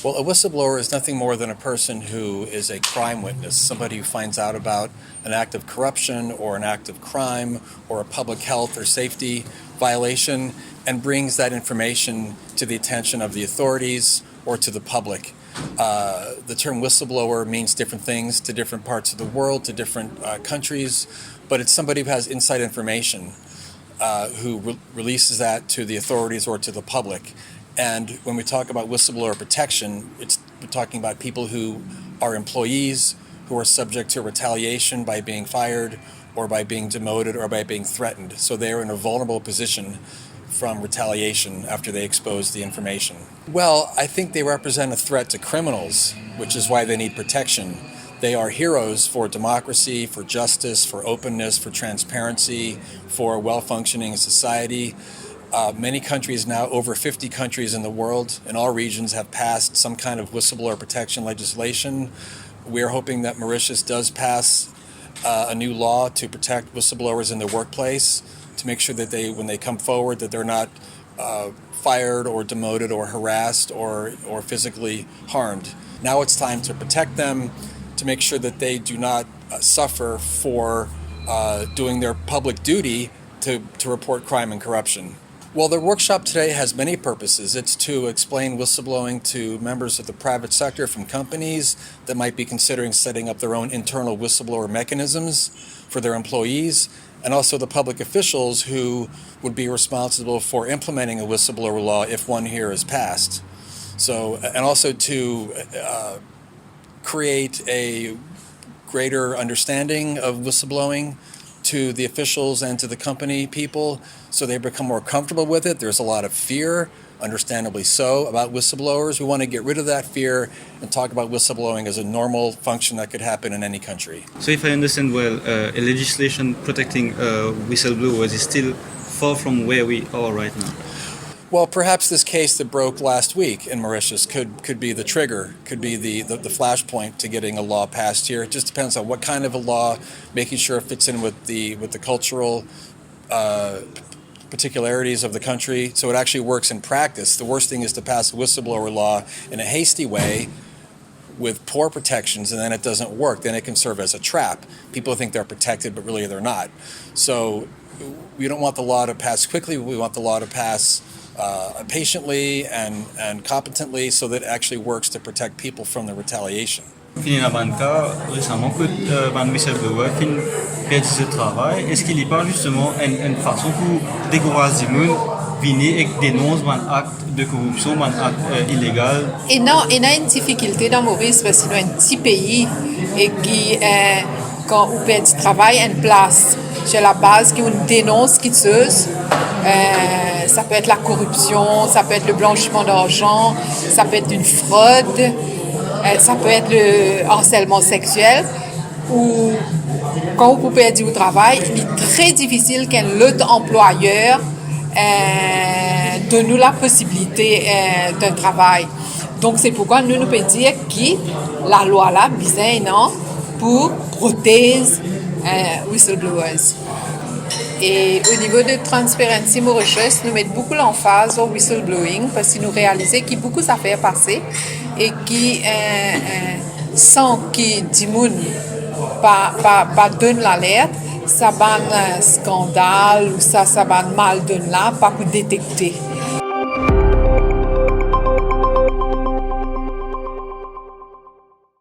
Well, a whistleblower is nothing more than a person who is a crime witness, somebody who finds out about an act of corruption or an act of crime or a public health or safety violation and brings that information to the attention of the authorities or to the public. The term whistleblower means different things to different parts of the world, to different countries, but it's somebody who has inside information who releases that to the authorities or to the public. And when we talk about whistleblower protection, we're talking about people who are employees who are subject to retaliation by being fired or by being demoted or by being threatened. So they're in a vulnerable position from retaliation after they expose the information. Well, I think they represent a threat to criminals, which is why they need protection. They are heroes for democracy, for justice, for openness, for transparency, for a well-functioning society. Many countries now, over 50 countries in the world, in all regions, have passed some kind of whistleblower protection legislation. We're hoping that Mauritius does pass a new law to protect whistleblowers in the workplace, to make sure that when they come forward, that they're not fired or demoted or harassed or physically harmed. Now it's time to protect them, to make sure that they do not suffer for doing their public duty to report crime and corruption. Well, the workshop today has many purposes. It's to explain whistleblowing to members of the private sector from companies that might be considering setting up their own internal whistleblower mechanisms for their employees, and also the public officials who would be responsible for implementing a whistleblower law if one here is passed. So, and also to create a greater understanding of whistleblowing to the officials and to the company people so they become more comfortable with it. There's a lot of fear, understandably so, about whistleblowers. We want to get rid of that fear and talk about whistleblowing as a normal function that could happen in any country. So if I understand well, a legislation protecting whistleblowers is still far from where we are right now. Well, perhaps this case that broke last week in Mauritius could be the trigger, could be the flashpoint to getting a law passed here. It just depends on what kind of a law, making sure it fits in with the cultural particularities of the country, so it actually works in practice. The worst thing is to pass a whistleblower law in a hasty way with poor protections, and then it doesn't work. Then it can serve as a trap. People think they're protected, but really they're not. So we don't want the law to pass quickly. We want the law to pass patiently and competently so that it actually works to protect people from the retaliation. Récemment, un whistleblower qui perdu ce travail, est-ce qu'il y parle justement une façon pour décourager les gens venir et dénoncer un acte de corruption, un acte illégal? Et non, il y a une difficulté dans Maurice parce que c'est un petit pays et qui, quand on perd du travail, une place sur la base qui une dénonce quitteuse. Ça peut être la corruption, ça peut être le blanchiment d'argent, ça peut être une fraude. Ça peut être le harcèlement sexuel ou quand vous perdez au travail, il est très difficile qu'un autre employeur donne nous la possibilité d'un travail. Donc c'est pourquoi nous pouvons dire que la loi là besoin pour protéger whistleblowers. Et au niveau de Transparency Mauritius, nous mettons beaucoup l'emphase au whistleblowing parce que nous réalisons qu'il y a beaucoup d'affaires passées et qui sans que du monde pas donne l'alerte, ça va un scandale ou ça va mal donne là, pas pour détecter.